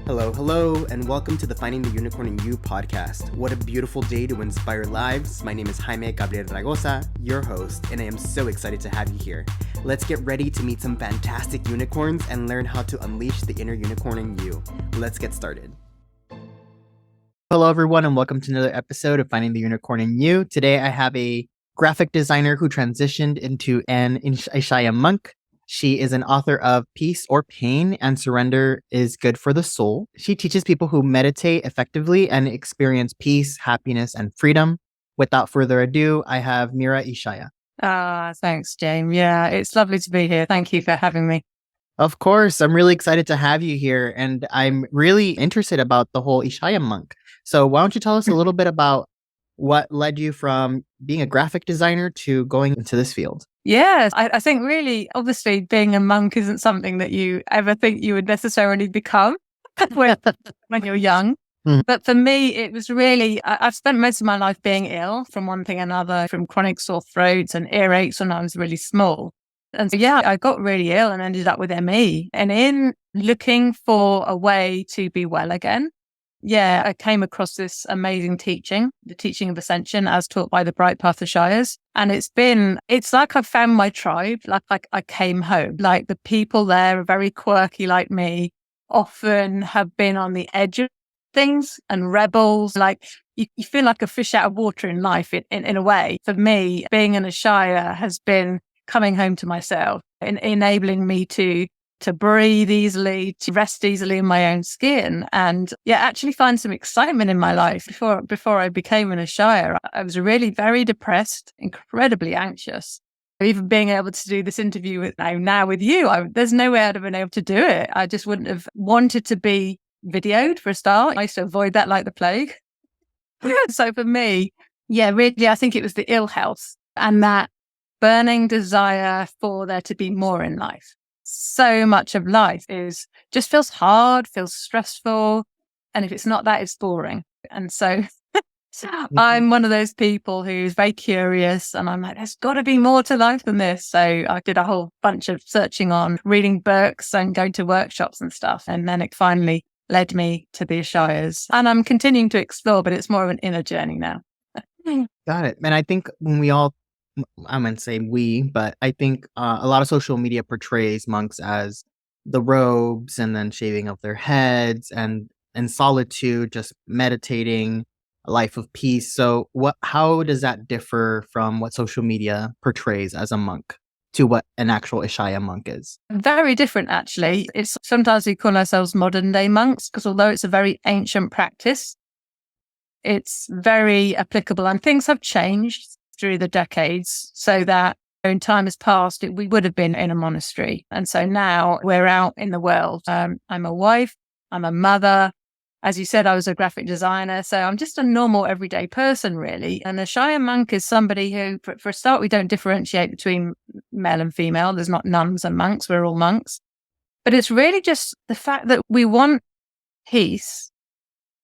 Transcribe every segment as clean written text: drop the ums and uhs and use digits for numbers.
Hello, hello, and welcome to the Finding the Unicorn in You podcast. What a beautiful day to inspire lives. My name is Jaime Gabriel Ragosa, your host, and I am so excited to have you here. Let's get ready to meet some fantastic unicorns and learn how to unleash the inner unicorn in you. Let's get started. Hello, everyone, and welcome to another episode of Finding the Unicorn in You. Today, I have a graphic designer who transitioned into an Ishaya monk. She is an author of Peace or Pain and Surrender is Good for the Soul. She teaches people who meditate effectively and experience peace, happiness, and freedom. Without further ado, I have Meera Ishaya. Thanks, James. Yeah, it's lovely to be here. Thank you for having me. Of course, I'm really excited to have you here, and I'm really interested about the whole Ishaya monk. So why don't you tell us a little bit about what led you from being a graphic designer to going into this field? Yes, I think really, obviously, being a monk isn't something that you ever think you would necessarily become when you're young. But for me, it was really, I've spent most of my life being ill from one thing or another, from chronic sore throats and earaches when I was really small. And so, yeah, I got really ill and ended up with ME. And in looking for a way to be well again, I came across this amazing teaching, the teaching of Ascension as taught by the Bright Path Ishayas. And it's like I found my tribe, like I came home. Like the people there are very quirky like me, often have been on the edge of things and rebels. Like you feel like a fish out of water in life in a way. For me, being an Ishaya has been coming home to myself and enabling me to breathe easily, to rest easily in my own skin, and actually find some excitement in my life. Before I became an Ishaya, I was really very depressed, incredibly anxious. Even being able to do this interview now with you, there's no way I'd have been able to do it. I just wouldn't have wanted to be videoed for a start. I used to avoid that like the plague. So for me, really, I think it was the ill health and that burning desire for there to be more in life. So much of life just feels hard, feels stressful. And if it's not that, it's boring. And so I'm one of those people who's very curious and I'm like, there's got to be more to life than this. So I did a whole bunch of searching on reading books and going to workshops and stuff. And then it finally led me to the Ishayas. And I'm continuing to explore, but it's more of an inner journey now. Got it. And I think when I'm going to say we, but I think a lot of social media portrays monks as the robes and then shaving of their heads and in solitude, just meditating, a life of peace. So how does that differ from what social media portrays as a monk to what an actual Ishaya monk is? Very different, actually. It's sometimes we call ourselves modern day monks because although it's a very ancient practice, it's very applicable and things have changed through the decades so that in time has passed, we would have been in a monastery. And so now we're out in the world. I'm a wife, I'm a mother. As you said, I was a graphic designer. So I'm just a normal everyday person, really. And a Ishaya monk is somebody who, for a start, we don't differentiate between male and female. There's not nuns and monks. We're all monks. But it's really just the fact that we want peace,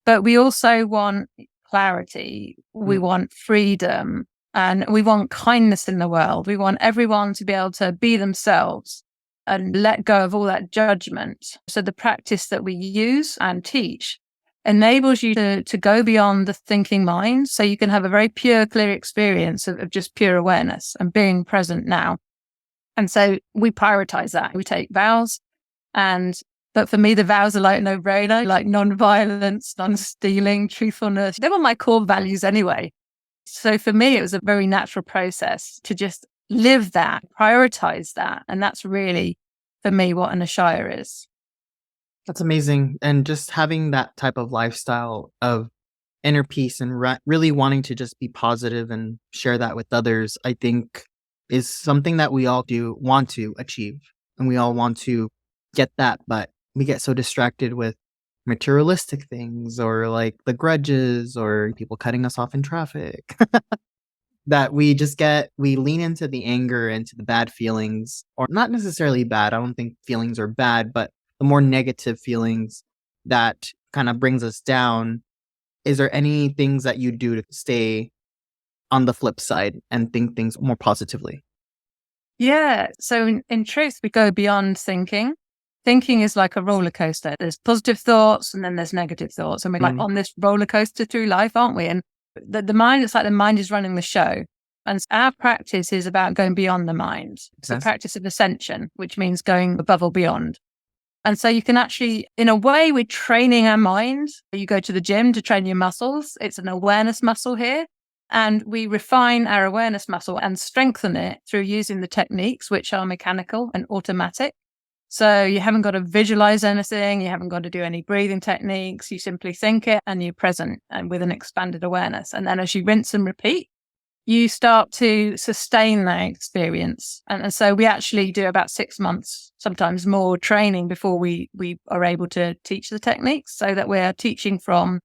but we also want clarity. We want freedom. And we want kindness in the world. We want everyone to be able to be themselves and let go of all that judgment. So the practice that we use and teach enables you to go beyond the thinking mind so you can have a very pure, clear experience of just pure awareness and being present now. And so we prioritize that. We take vows. But for me, the vows are like no-brainer, like non-violence, non-stealing, truthfulness. They were my core values anyway. So for me, it was a very natural process to just live that, prioritize that. And that's really, for me, what an Ishaya is. That's amazing. And just having that type of lifestyle of inner peace and really wanting to just be positive and share that with others, I think is something that we all do want to achieve. And we all want to get that, but we get so distracted with materialistic things or like the grudges or people cutting us off in traffic that we lean into the anger, into the bad feelings, or not necessarily bad. I don't think feelings are bad, but the more negative feelings that kind of brings us down. Is there any things that you do to stay on the flip side and think things more positively? Yeah. So in truth, we go beyond thinking. thinking is like a roller coaster. There's positive thoughts and then there's negative thoughts. And we're like on this roller coaster through life, aren't we? And the mind, it's like the mind is running the show. And our practice is about going beyond the mind. It's the practice of ascension, which means going above or beyond. And so you can actually, in a way, we're training our mind. You go to the gym to train your muscles. It's an awareness muscle here. And we refine our awareness muscle and strengthen it through using the techniques, which are mechanical and automatic. So you haven't got to visualize anything. You haven't got to do any breathing techniques. You simply think it and you're present and with an expanded awareness. And then as you rinse and repeat, you start to sustain that experience. And so we actually do about 6 months, sometimes more training before we are able to teach the techniques, so that we're teaching from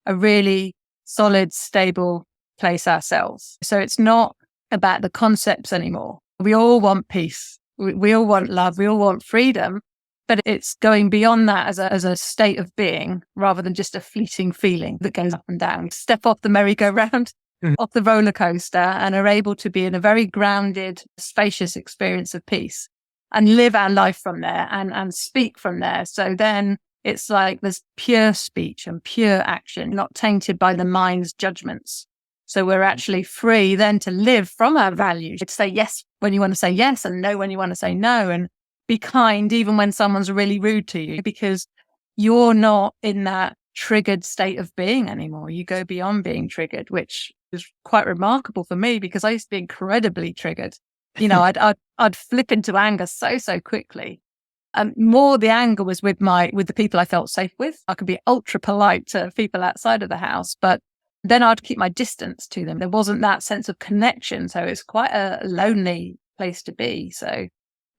a really solid, stable place ourselves. So it's not about the concepts anymore. We all want peace. We all want love. We all want freedom, but it's going beyond that as a state of being rather than just a fleeting feeling that goes up and down. Step off the merry-go-round, off the roller coaster, and are able to be in a very grounded, spacious experience of peace and live our life from there and speak from there. So then it's like there's pure speech and pure action, not tainted by the mind's judgments. So we're actually free then to live from our values, to say yes when you want to say yes and no when you want to say no, and be kind even when someone's really rude to you, because you're not in that triggered state of being anymore. You go beyond being triggered, which is quite remarkable for me because I used to be incredibly triggered. You know, I'd flip into anger so quickly. More the anger was with the people I felt safe with. I could be ultra polite to people outside of the house, but then I'd keep my distance to them. There wasn't that sense of connection. So it's quite a lonely place to be. So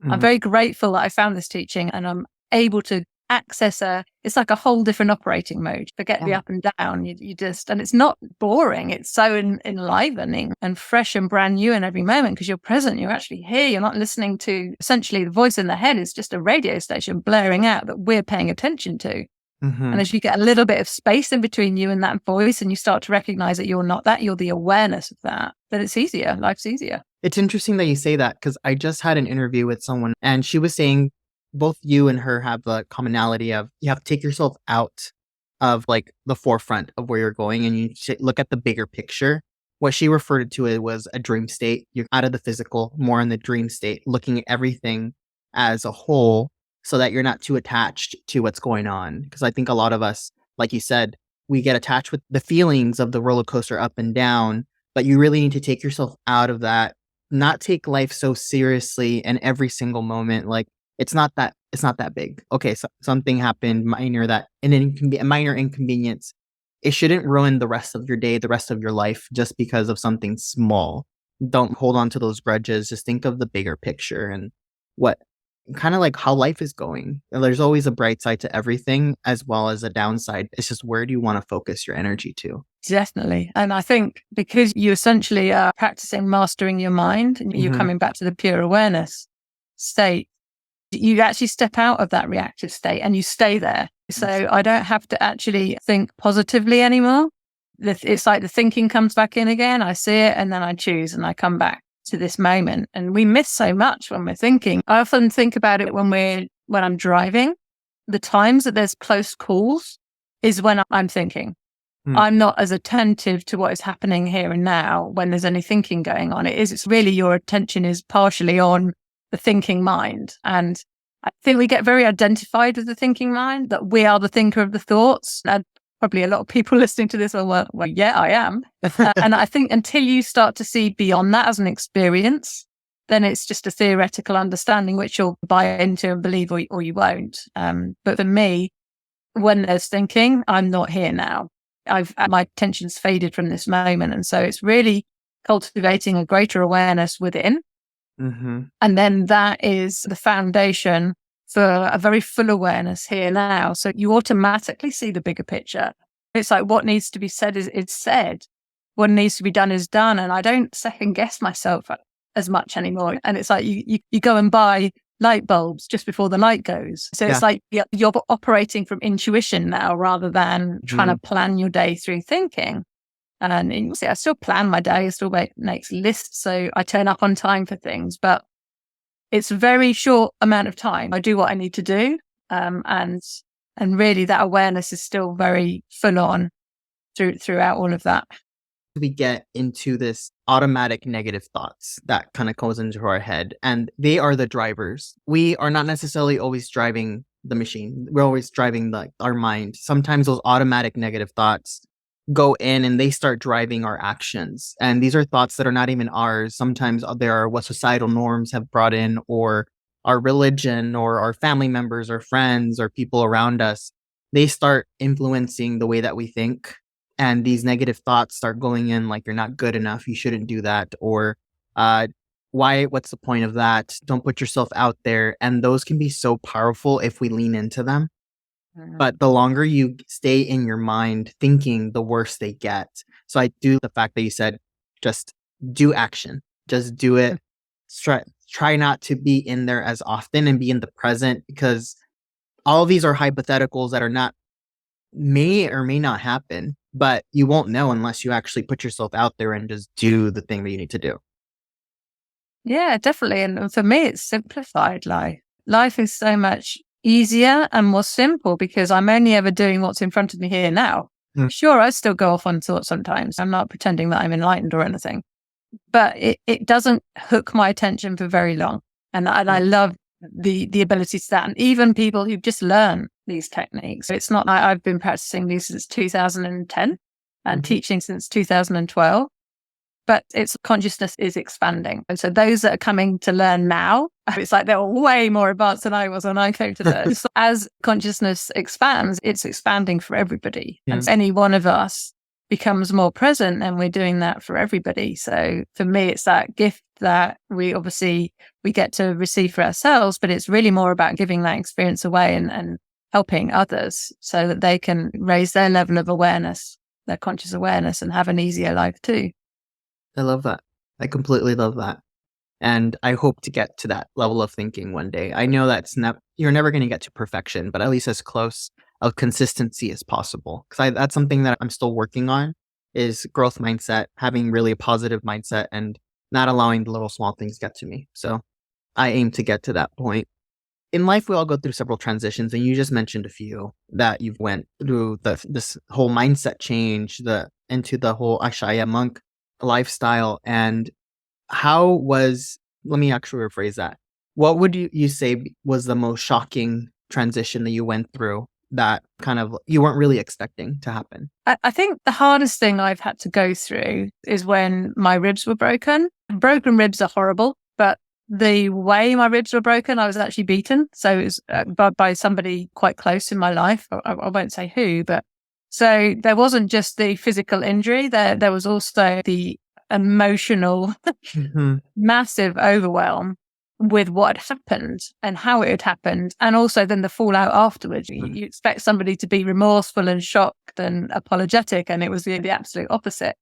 I'm very grateful that I found this teaching and I'm able to access it's like a whole different operating mode. Forget the up and down. You just, and it's not boring. It's so enlivening and fresh and brand new in every moment because you're present. You're actually here. You're not listening to, essentially the voice in the head is just a radio station blaring out that we're paying attention to. And as you get a little bit of space in between you and that voice and you start to recognize that you're not that, you're the awareness of that, then it's easier. Life's easier. It's interesting that you say that because I just had an interview with someone and she was saying both you and her have the commonality of you have to take yourself out of like the forefront of where you're going and you look at the bigger picture. What she referred to it was a dream state. You're out of the physical, more in the dream state, looking at everything as a whole, so that you're not too attached to what's going on. Because I think a lot of us, like you said, we get attached with the feelings of the roller coaster up and down, but you really need to take yourself out of that, not take life so seriously and every single moment. Like it's not that big. Okay, so something happened, a minor inconvenience. It shouldn't ruin the rest of your day, the rest of your life, just because of something small. Don't hold on to those grudges. Just think of the bigger picture and what kind of like how life is going. There's always a bright side to everything as well as a downside. It's just where do you want to focus your energy to? Definitely. And I think because you essentially are practicing mastering your mind and you're coming back to the pure awareness state, you actually step out of that reactive state and you stay there. So I don't have to actually think positively anymore. It's like the thinking comes back in again. I see it and then I choose and I come back to this moment. And we miss so much when we're thinking. I often think about it when I'm driving. The times that there's close calls is when I'm thinking. I'm not as attentive to what is happening here and now when there's any thinking going on. It's really your attention is partially on the thinking mind. And I think we get very identified with the thinking mind, that we are the thinker of the thoughts. And probably a lot of people listening to this are, well, yeah, I am. And I think until you start to see beyond that as an experience, then it's just a theoretical understanding, which you'll buy into and believe or you won't. But for me, when there's thinking, I'm not here now. My attention's faded from this moment. And so it's really cultivating a greater awareness within. And then that is the foundation for a very full awareness here now. So you automatically see the bigger picture. It's like what needs to be said is said. What needs to be done is done. And I don't second guess myself as much anymore. And it's like you go and buy light bulbs just before the light goes. So it's like you're operating from intuition now rather than trying to plan your day through thinking. And you see, I still plan my day. I still make lists. So I turn up on time for things. But it's a very short amount of time. I do what I need to do. And really that awareness is still very full on throughout all of that. We get into this automatic negative thoughts that kind of goes into our head, and they are the drivers. We are not necessarily always driving the machine. We're always driving our mind. Sometimes those automatic negative thoughts go in and they start driving our actions. And these are thoughts that are not even ours. Sometimes they are what societal norms have brought in, or our religion, or our family members, or friends, or people around us. They start influencing the way that we think. And these negative thoughts start going in, like, you're not good enough, you shouldn't do that, or what's the point of that? Don't put yourself out there. And those can be so powerful if we lean into them. But the longer you stay in your mind thinking, the worse they get. So I do the fact that you said, just do action, just do it. Try not to be in there as often and be in the present, because all of these are hypotheticals that are not, may or may not happen, but you won't know unless you actually put yourself out there and just do the thing that you need to do. Yeah, definitely. And for me, it's simplified life. Life is so much easier and more simple because I'm only ever doing what's in front of me here now. Sure, I still go off on thoughts sometimes. I'm not pretending that I'm enlightened or anything, but it doesn't hook my attention for very long. And I love the ability to that. And even people who just learn these techniques, it's not like I've been practicing these since 2010 and teaching since 2012. But its consciousness is expanding. And so those that are coming to learn now, it's like they're way more advanced than I was when I came to this. So as consciousness expands, it's expanding for everybody. Yeah. And any one of us becomes more present, and we're doing that for everybody. So for me, it's that gift that we get to receive for ourselves, but it's really more about giving that experience away and helping others so that they can raise their level of awareness, their conscious awareness, and have an easier life too. I love that. I completely love that. And I hope to get to that level of thinking one day. I know you're never going to get to perfection, but at least as close of consistency as possible. Because that's something that I'm still working on, is growth mindset, having really a positive mindset and not allowing the little small things get to me. So I aim to get to that point. In life, we all go through several transitions, and you just mentioned a few that you've went through this whole mindset change, into the whole Ashaya monk lifestyle. And let me actually rephrase that. What would you say was the most shocking transition that you went through that kind of you weren't really expecting to happen? I think the hardest thing I've had to go through is when my ribs were broken. Broken ribs are horrible, but the way my ribs were broken, I was actually beaten. So it was by somebody quite close in my life. I won't say who, but so there wasn't just the physical injury, there was also the emotional, massive overwhelm with what had happened and how it had happened. And also then the fallout afterwards. You expect somebody to be remorseful and shocked and apologetic, and it was the absolute opposite.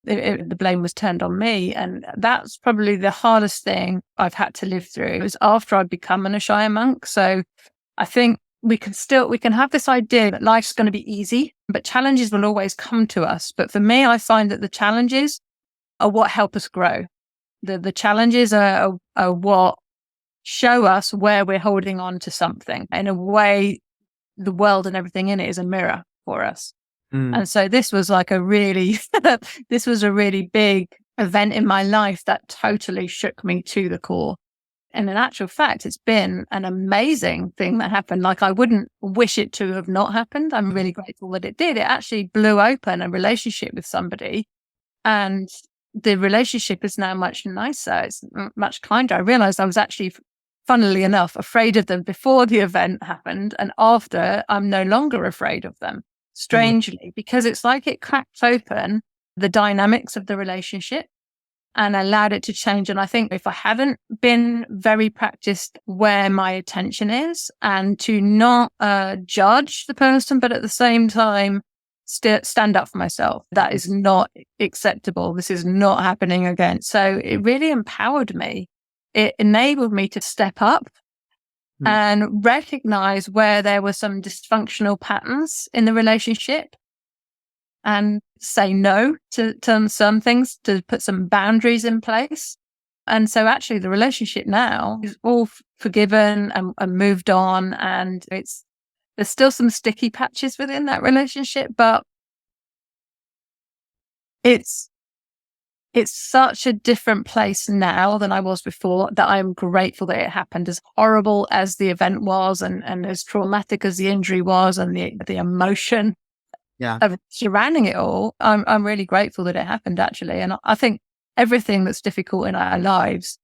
The blame was turned on me. And that's probably the hardest thing I've had to live through. It was after I'd become an Ishaya monk. So I think we can have this idea that life's going to be easy, but challenges will always come to us. But for me, I find that the challenges are what help us grow. The challenges are what show us where we're holding on to something. In a way, the world and everything in it is a mirror for us. And so this was like this was a really big event in my life that totally shook me to the core. And in actual fact, it's been an amazing thing that happened. Like, I wouldn't wish it to have not happened. I'm really grateful that it did. It actually blew open a relationship with somebody, and the relationship is now much nicer. It's much kinder. I realized I was actually, funnily enough, afraid of them before the event happened. And after, I'm no longer afraid of them, strangely, because it's like it cracked open the dynamics of the relationship and allowed it to change. And I think if I hadn't been very practiced where my attention is, and to not judge the person, but at the same time, stand up for myself. That is not acceptable. This is not happening again. So it really empowered me. It enabled me to step up and recognize where there were some dysfunctional patterns in the relationship, and say no to some things, to put some boundaries in place. And so actually the relationship now is all forgiven and moved on. And there's still some sticky patches within that relationship, but it's such a different place now than I was before, that I'm grateful that it happened. As horrible as the event was, and as traumatic as the injury was, and the emotion of surrounding it all, I'm really grateful that it happened, actually. And I think everything that's difficult in our lives,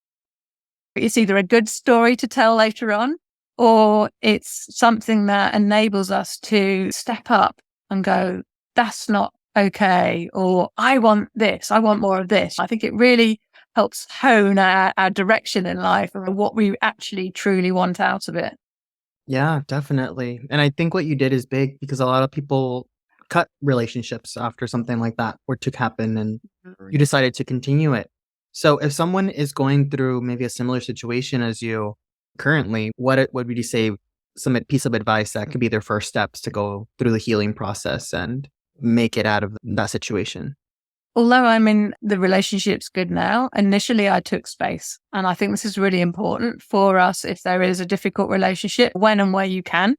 it's either a good story to tell later on, or it's something that enables us to step up and go, that's not okay, or I want this, I want more of this. I think it really helps hone our direction in life and what we actually truly want out of it. Yeah, definitely. And I think what you did is big because a lot of people cut relationships after something like that or to happen, and you decided to continue it. So if someone is going through maybe a similar situation as you currently, what would you say some piece of advice that could be their first steps to go through the healing process and make it out of that situation? Although I'm in the relationship's good now, initially I took space. And I think this is really important for us if there is a difficult relationship, when and where you can,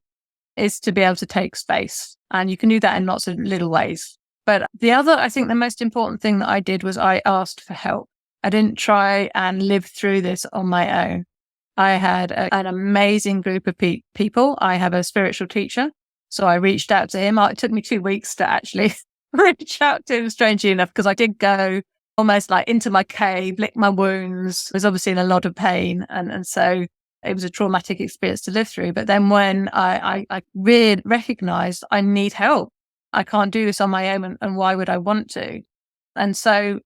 is to be able to take space. And you can do that in lots of little ways. But I think the most important thing that I did was I asked for help. I didn't try and live through this on my own. I had an amazing group of people. I have a spiritual teacher. So I reached out to him. It took me 2 weeks to actually reach out to him, strangely enough, because I did go almost like into my cave, lick my wounds. I was obviously in a lot of pain. And so it was a traumatic experience to live through. But then when I really recognized I need help, I can't do this on my own. And why would I want to? And so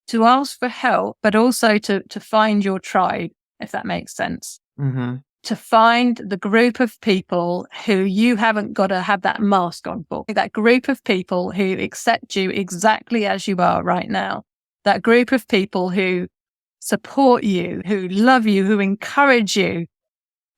to ask for help, but also to find your tribe, if that makes sense. Mm-hmm. To find the group of people who you haven't got to have that mask on for, that group of people who accept you exactly as you are right now, that group of people who support you, who love you, who encourage you,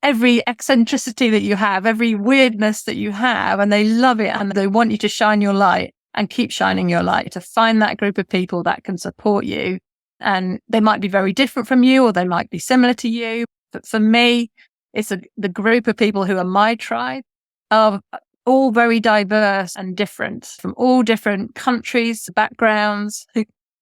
every eccentricity that you have, every weirdness that you have, and they love it and they want you to shine your light and keep shining your light. To find that group of people that can support you, and they might be very different from you or they might be similar to you. But for me, it's the group of people who are my tribe are all very diverse and different, from all different countries, backgrounds,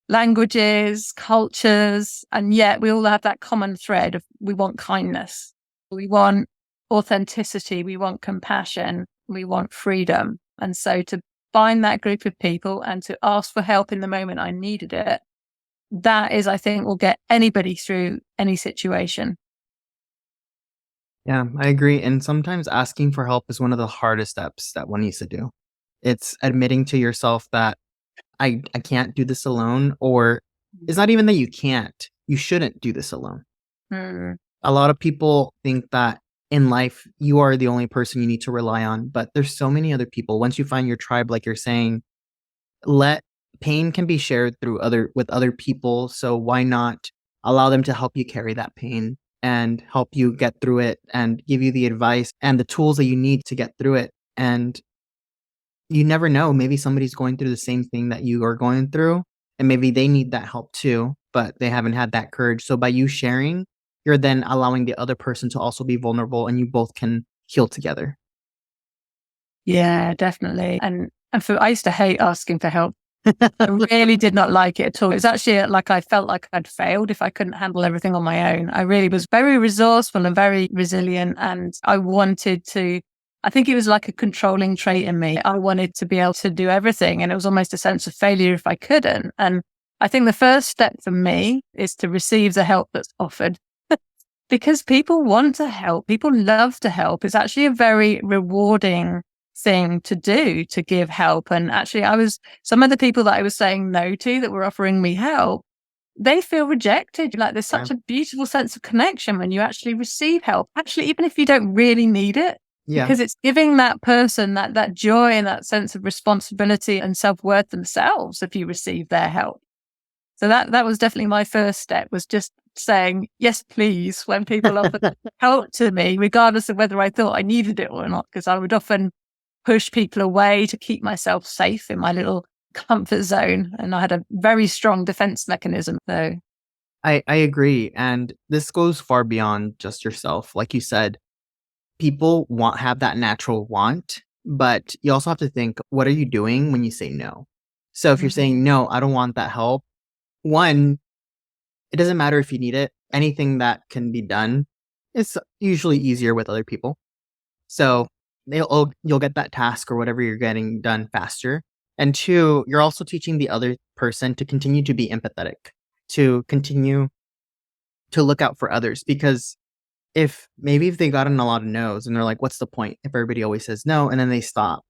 languages, cultures. And yet we all have that common thread of we want kindness. We want authenticity. We want compassion. We want freedom. And so to find that group of people and to ask for help in the moment I needed it, that is, I think, will get anybody through any situation. Yeah, I agree. And sometimes asking for help is one of the hardest steps that one needs to do. It's admitting to yourself that I can't do this alone, or it's not even that you can't, you shouldn't do this alone. Mm. A lot of people think that in life, you are the only person you need to rely on, but there's so many other people. Once you find your tribe, like you're saying, pain can be shared with other people. So why not allow them to help you carry that pain and help you get through it and give you the advice and the tools that you need to get through it. And you never know, maybe somebody's going through the same thing that you are going through, and maybe they need that help too, but they haven't had that courage. So by you sharing, you're then allowing the other person to also be vulnerable, and you both can heal together. Yeah, definitely. And I used to hate asking for help. I really did not like it at all. It was actually like I felt like I'd failed if I couldn't handle everything on my own. I really was very resourceful and very resilient. And I think it was like a controlling trait in me. I wanted to be able to do everything. And it was almost a sense of failure if I couldn't. And I think the first step for me is to receive the help that's offered. Because people want to help. People love to help. It's actually a very rewarding thing to do, to give help. And actually some of the people that I was saying no to that were offering me help, they feel rejected. Like there's such a beautiful sense of connection when you actually receive help, actually, even if you don't really need it, because it's giving that person that joy and that sense of responsibility and self-worth themselves if you receive their help. So that was definitely my first step, was just saying, yes, please, when people offer help to me, regardless of whether I thought I needed it or not, because I would often push people away to keep myself safe in my little comfort zone. And I had a very strong defense mechanism. So I agree. And this goes far beyond just yourself. Like you said, people have that natural want, but you also have to think, what are you doing when you say no? So if you're Mhm. saying, no, I don't want that help, one, it doesn't matter if you need it. Anything that can be done is usually easier with other people. So you'll get that task or whatever you're getting done faster. And two, you're also teaching the other person to continue to be empathetic, to continue to look out for others. Because if they gotten a lot of no's and they're like, what's the point if everybody always says no? And then they stop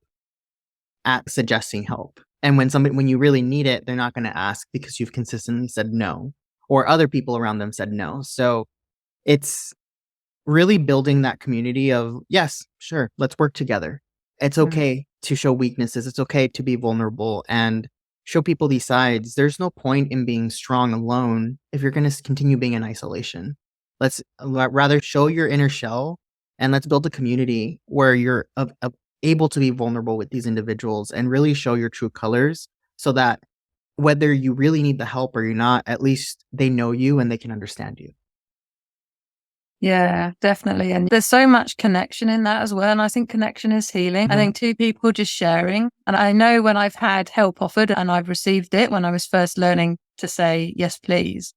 at suggesting help. And when you really need it, they're not going to ask because you've consistently said no, or other people around them said no. So it's really building that community of, yes, sure, let's work together. It's Mhm. okay to show weaknesses. It's okay to be vulnerable and show people these sides. There's no point in being strong alone if you're going to continue being in isolation. Let's rather show your inner shell, and let's build a community where you're able to be vulnerable with these individuals and really show your true colors, so that whether you really need the help or you're not, at least they know you and they can understand you. Yeah, definitely. And there's so much connection in that as well. And I think connection is healing. I Mhm. think two people just sharing. And I know when I've had help offered and I've received it when I was first learning to say, yes, please,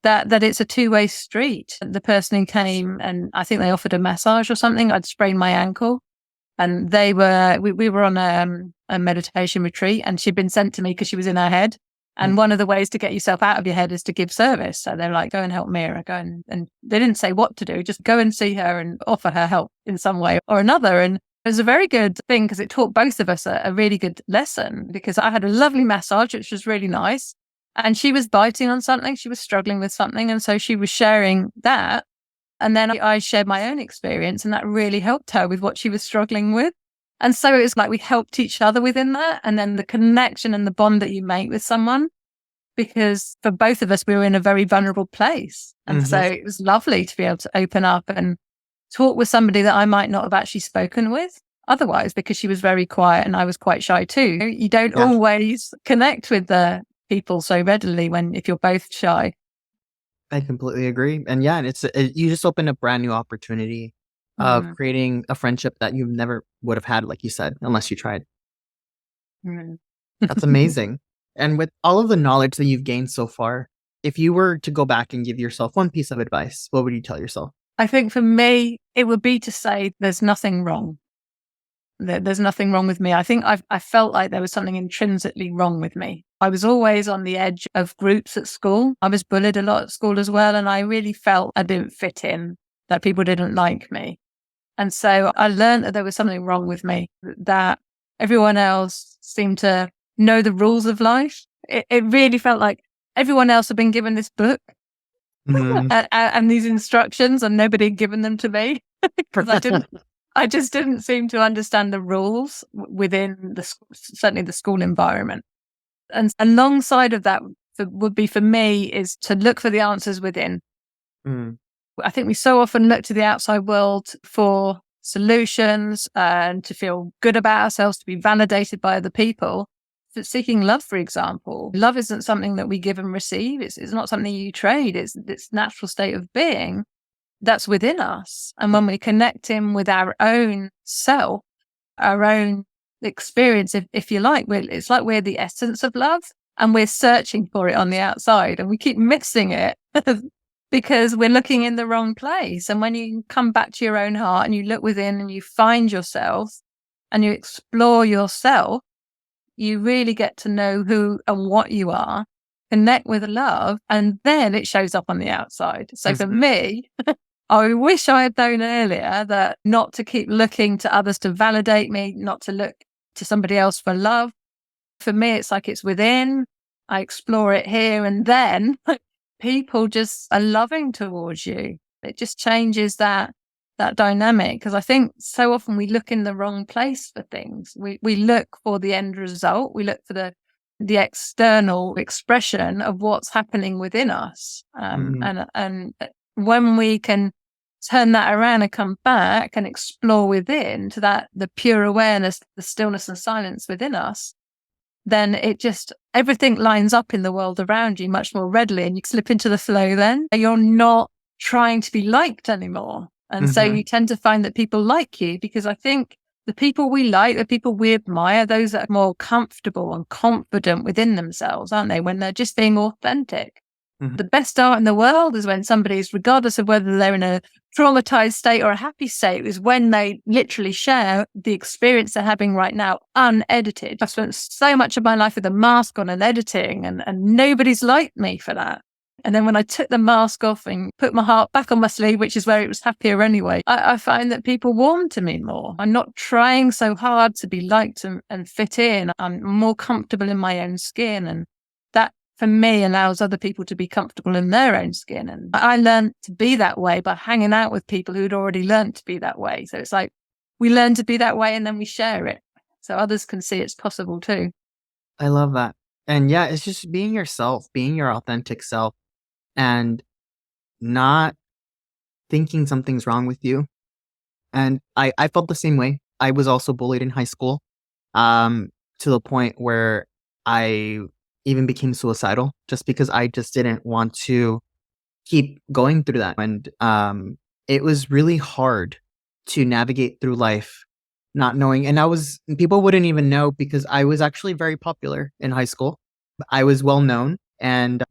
that it's a two-way street. The person who came and I think they offered a massage or something. I'd sprained my ankle and we were on a meditation retreat and she'd been sent to me because she was in her head. Mm. And one of the ways to get yourself out of your head is to give service. So they're like, go and help Meera, and they didn't say what to do, just go and see her and offer her help in some way or another. And it was a very good thing because it taught both of us a really good lesson, because I had a lovely massage, which was really nice. And she was biting on something. She was struggling with something. And so she was sharing that. And then I shared my own experience, and that really helped her with what she was struggling with. And so it was like we helped each other within that. And then the connection and the bond that you make with someone, because for both of us, we were in a very vulnerable place. And so Mhm. it was lovely to be able to open up and talk with somebody that I might not have actually spoken with otherwise, because she was very quiet and I was quite shy too. You don't Yeah. always connect with the people so readily if you're both shy. I completely agree. And yeah, you just opened a brand new opportunity of Mm, creating a friendship that you never would have had, like you said, unless you tried. mm. That's amazing. And with all of the knowledge that you've gained so far, if you were to go back and give yourself one piece of advice, what would you tell yourself? I think for me, it would be to say there's nothing wrong. There's nothing wrong with me. I think I felt like there was something intrinsically wrong with me. I was always on the edge of groups at school. I was bullied a lot at school as well. And I really felt I didn't fit in, that people didn't like me. And so I learned that there was something wrong with me, that everyone else seemed to know the rules of life. It really felt like everyone else had been given this book Mm. and these instructions, and nobody had given them to me because I just didn't seem to understand the rules within certainly the school environment. And alongside of that would be for me is to look for the answers within. Mm. I think we so often look to the outside world for solutions and to feel good about ourselves, to be validated by other people. But seeking love, for example, love isn't something that we give and receive. It's not something you trade. It's natural state of being that's within us. And when we connect in with our own self, our own experience, if you like, it's like we're the essence of love and we're searching for it on the outside and we keep missing it because we're looking in the wrong place. And when you come back to your own heart and you look within and you find yourself and you explore yourself, you really get to know who and what you are, connect with love, and then it shows up on the outside. So for Mhm. me, I wish I had known earlier that not to keep looking to others to validate me, not to look to somebody else for love. For me, it's like it's within. I explore it here, and then people just are loving towards you. It just changes that dynamic, because I think so often we look in the wrong place for things. We look for the end result. We look for the external expression of what's happening within us. Mhm. And when we can turn that around and come back and explore within to the pure awareness, the stillness and silence within us, then everything lines up in the world around you much more readily, and you slip into the flow then. You're not trying to be liked anymore. And so you tend to find that people like you, because I think the people we like, the people we admire, those that are more comfortable and confident within themselves, aren't they? When they're just being authentic. The best art in the world is when somebody's, regardless of whether they're in a traumatized state or a happy state, is when they literally share the experience they're having right now, unedited. I've spent so much of my life with a mask on and editing, and nobody's liked me for that. And then when I took the mask off and put my heart back on my sleeve, which is where it was happier anyway, I find that people warm to me more. I'm not trying so hard to be liked and fit in. I'm more comfortable in my own skin. And that, for me, allows other people to be comfortable in their own skin. And I learned to be that way by hanging out with people who'd already learned to be that way. So it's like we learn to be that way and then we share it so others can see it's possible too. I love that. And yeah, it's just being yourself, being your authentic self, and not thinking something's wrong with you. And I felt the same way. I was also bullied in high school, to the point where I even became suicidal just because I just didn't want to keep going through that. And it was really hard to navigate through life not knowing. And people wouldn't even know because I was actually very popular in high school. I was well known,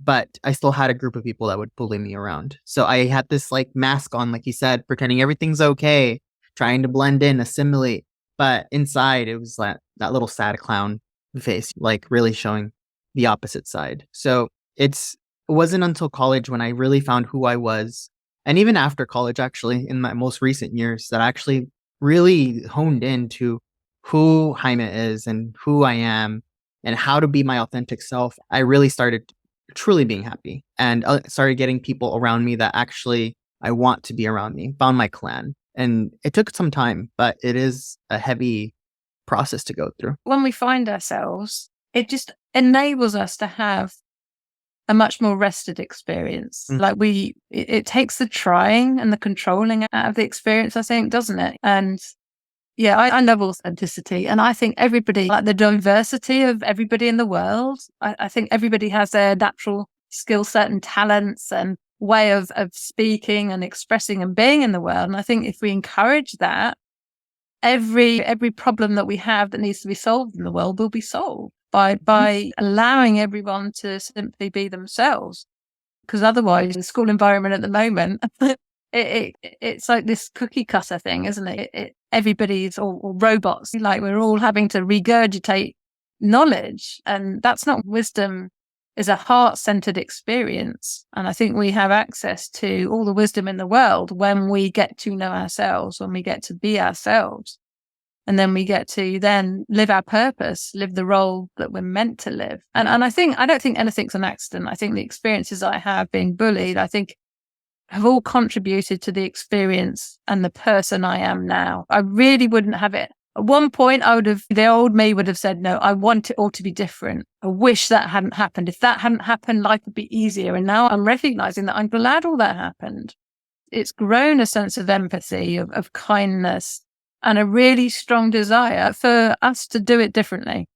but I still had a group of people that would bully me around. So I had this like mask on, like you said, pretending everything's okay, trying to blend in, assimilate. But inside it was that little sad clown face, like really showing the opposite side. So it wasn't until college when I really found who I was. And even after college, actually, in my most recent years, that I actually really honed into who Jaime is and who I am and how to be my authentic self. I really started truly being happy and started getting people around me that actually I want to be around me, found my clan. And it took some time, but it is a heavy process to go through. When we find ourselves, it just enables us to have a much more rested experience. Like it takes the trying and the controlling out of the experience, I think, doesn't it? And yeah, I love authenticity. And I think everybody, like the diversity of everybody in the world, I think everybody has their natural skill set and talents and way of speaking and expressing and being in the world. And I think if we encourage that, every problem that we have that needs to be solved in the world will be solved by allowing everyone to simply be themselves. Because otherwise, the school environment at the moment, it's like this cookie cutter thing, isn't it? Everybody's all robots. Like we're all having to regurgitate knowledge, and that's not wisdom. Is a heart-centered experience. And I think we have access to all the wisdom in the world when we get to know ourselves, when we get to be ourselves. And then we get to then live our purpose, live the role that we're meant to live. And I don't think anything's an accident. I think the experiences I have being bullied, I think have all contributed to the experience and the person I am now. I really wouldn't have it. At one point, the old me would have said, no, I want it all to be different. I wish that hadn't happened. If that hadn't happened, life would be easier. And now I'm recognizing that I'm glad all that happened. It's grown a sense of empathy, of kindness, and a really strong desire for us to do it differently,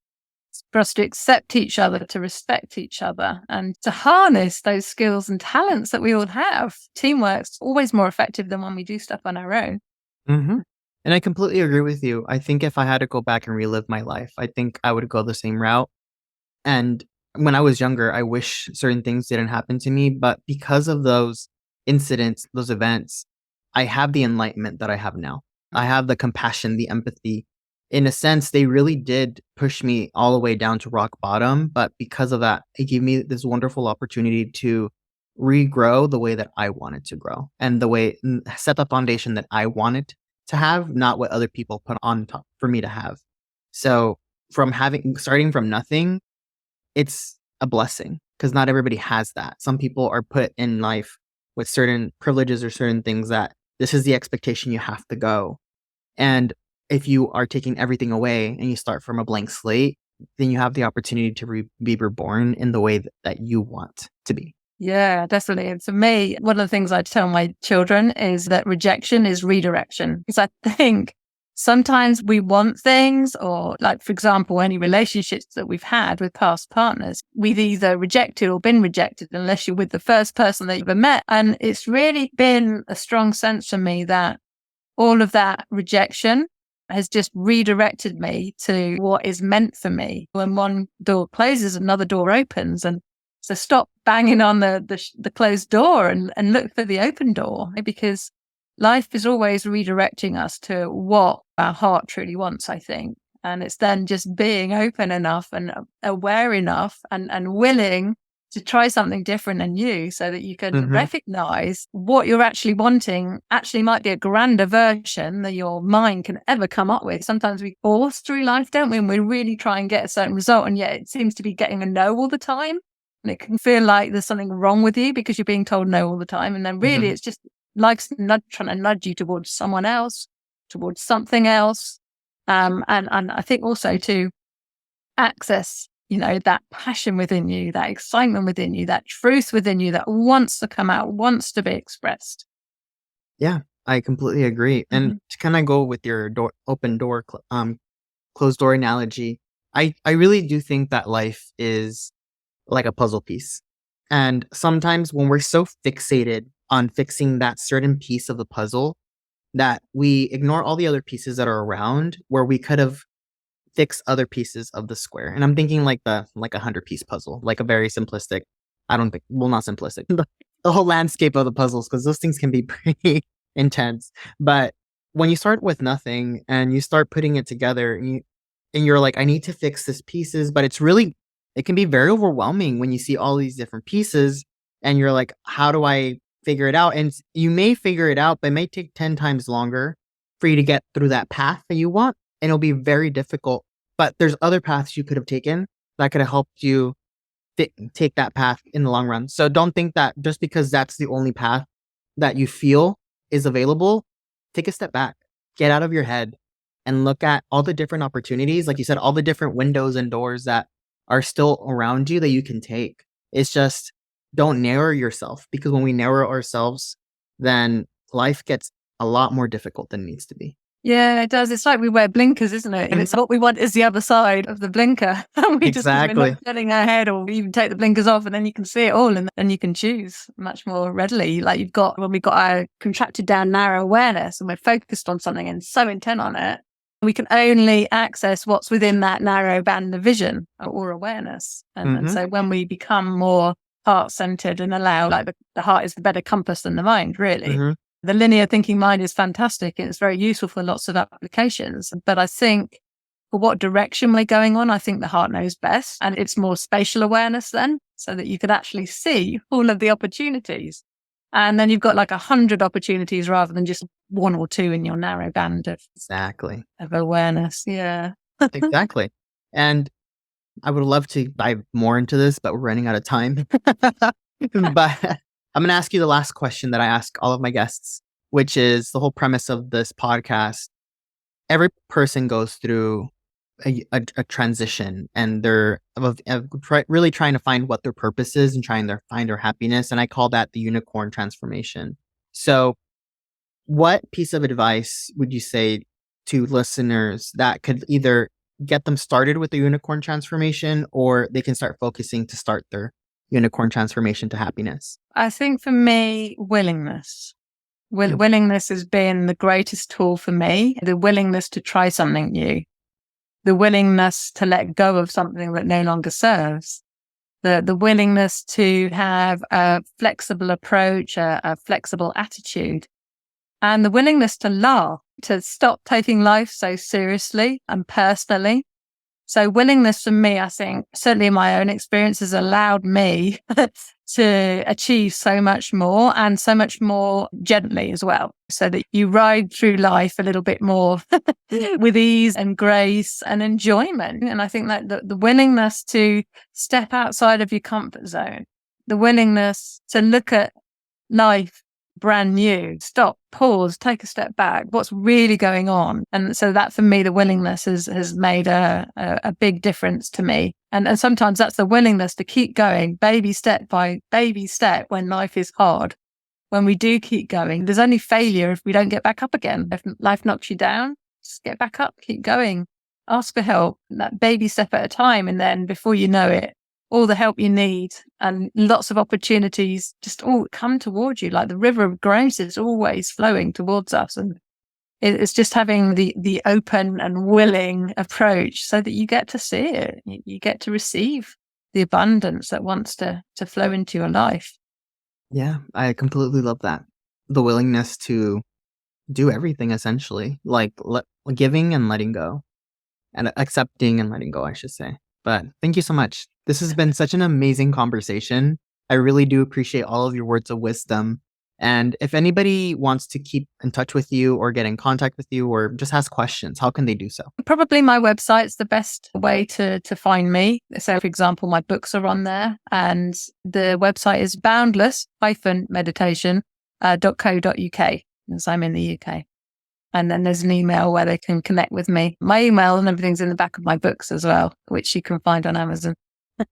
for us to accept each other, to respect each other, and to harness those skills and talents that we all have. Teamwork's always more effective than when we do stuff on our own. Mm-hmm. And I completely agree with you. I think if I had to go back and relive my life, I think I would go the same route. And when I was younger, I wish certain things didn't happen to me. But because of those incidents, those events, I have the enlightenment that I have now. I have the compassion, the empathy. In a sense, they really did push me all the way down to rock bottom. But because of that, it gave me this wonderful opportunity to regrow the way that I wanted to grow and set the foundation that I wanted to have, not what other people put on top for me to have. So starting from nothing, it's a blessing because not everybody has that. Some people are put in life with certain privileges or certain things that this is the expectation you have to go. And if you are taking everything away and you start from a blank slate, then you have the opportunity to be reborn in the way that you want to be. Yeah, definitely. And for me, one of the things I tell my children is that rejection is redirection. Because I think sometimes we want things, or like, for example, any relationships that we've had with past partners, we've either rejected or been rejected unless you're with the first person that you've ever met. And it's really been a strong sense for me that all of that rejection has just redirected me to what is meant for me. When one door closes, another door opens. And so stop banging on the closed door and look for the open door, because life is always redirecting us to what our heart truly wants, I think. And it's then just being open enough and aware enough and willing to try something different and new, so that you can recognize what you're actually wanting actually might be a grander version than your mind can ever come up with. Sometimes we force through life, don't we? And we really try and get a certain result, and yet it seems to be getting a no all the time. And it can feel like there's something wrong with you because you're being told no all the time. And then really it's just life's trying to nudge you towards someone else, towards something else. And I think also to access, that passion within you, that excitement within you, that truth within you that wants to come out, wants to be expressed. Yeah, I completely agree. And to kind of go with your open door, closed door analogy, I really do think that life is like a puzzle piece. And sometimes when we're so fixated on fixing that certain piece of the puzzle, that we ignore all the other pieces that are around, where we could have fixed other pieces of the square. And I'm thinking like a 100-piece puzzle, like a very simplistic, not simplistic, the whole landscape of the puzzles, because those things can be pretty intense. But when you start with nothing and you start putting it together, and you're like, I need to fix this pieces, but it can be very overwhelming when you see all these different pieces and you're like, how do I figure it out? And you may figure it out, but it may take 10 times longer for you to get through that path that you want. And it'll be very difficult. But there's other paths you could have taken that could have helped you take that path in the long run. So don't think that just because that's the only path that you feel is available, take a step back, get out of your head and look at all the different opportunities. Like you said, all the different windows and doors that are still around you that you can take. It's just, don't narrow yourself, because when we narrow ourselves, then life gets a lot more difficult than it needs to be. Yeah, it does. It's like we wear blinkers, isn't it? And it's what we want is the other side of the blinker. And we're not turning our head, or we even take the blinkers off, and then you can see it all, and then you can choose much more readily. Like when we've got our contracted down narrow awareness and we're focused on something and so intent on it, we can only access what's within that narrow band of vision or awareness. And so when we become more heart-centered and allow, like the heart is the better compass than the mind, really. The linear thinking mind is fantastic and it's very useful for lots of applications. But I think for what direction we're going on, I think the heart knows best. And it's more spatial awareness then, so that you could actually see all of the opportunities. And then you've got like 100 opportunities rather than just one or two in your narrow band of awareness. Yeah. Exactly. And I would love to dive more into this, but we're running out of time. But I'm going to ask you the last question that I ask all of my guests, which is the whole premise of this podcast. Every person goes through a transition, and they're really trying to find what their purpose is and trying to find their happiness. And I call that the unicorn transformation. So what piece of advice would you say to listeners that could either get them started with the unicorn transformation, or they can start focusing to start their unicorn transformation to happiness? I think for me, willingness. Willingness has been the greatest tool for me. The willingness to try something new. The willingness to let go of something that no longer serves. The willingness to have a flexible approach, a flexible attitude. And the willingness to laugh, to stop taking life so seriously and personally. So willingness for me, I think, certainly in my own experience, has allowed me to achieve so much more, and so much more gently as well, so that you ride through life a little bit more with ease and grace and enjoyment. And I think that the willingness to step outside of your comfort zone, the willingness to look at life brand new, stop, pause, take a step back, what's really going on. And so that for me, the willingness has made a big difference to me. And sometimes that's the willingness to keep going baby step by baby step when life is hard. When we do keep going, there's only failure if we don't get back up again. If life knocks you down, just get back up, keep going, ask for help, that baby step at a time. And then before you know it, all the help you need and lots of opportunities just all come towards you. Like the river of grace is always flowing towards us. And it's just having the open and willing approach so that you get to see it. You get to receive the abundance that wants to flow into your life. Yeah, I completely love that. The willingness to do everything, essentially, like giving and letting go, and accepting and letting go, I should say. But thank you so much. This has been such an amazing conversation. I really do appreciate all of your words of wisdom. And if anybody wants to keep in touch with you or get in contact with you or just ask questions, how can they do so? Probably my website's the best way to find me. So, for example, my books are on there, and the website is boundless-meditation.co.uk, as I'm in the UK. And then there's an email where they can connect with me. My email and everything's in the back of my books as well, which you can find on Amazon.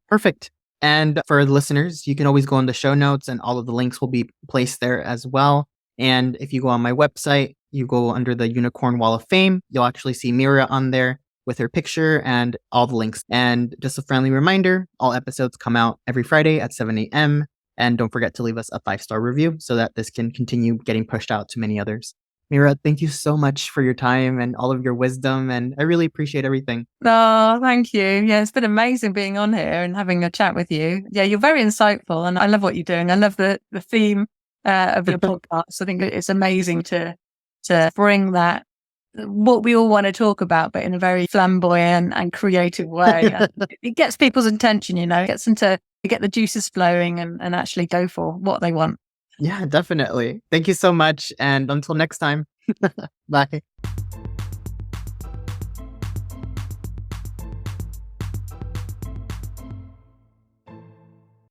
Perfect. And for the listeners, you can always go in the show notes and all of the links will be placed there as well. And if you go on my website, you go under the Unicorn Wall of Fame, you'll actually see Meera on there with her picture and all the links. And just a friendly reminder, all episodes come out every Friday at 7 a.m. And don't forget to leave us a 5-star review so that this can continue getting pushed out to many others. Meera, thank you so much for your time and all of your wisdom, and I really appreciate everything. Oh, thank you. Yeah, it's been amazing being on here and having a chat with you. Yeah, you're very insightful, and I love what you're doing. I love the theme of your podcast. I think it's amazing to bring that, what we all want to talk about, but in a very flamboyant and creative way. It gets people's attention, it gets them to get the juices flowing and actually go for what they want. Yeah, definitely. Thank you so much. And until next time, bye.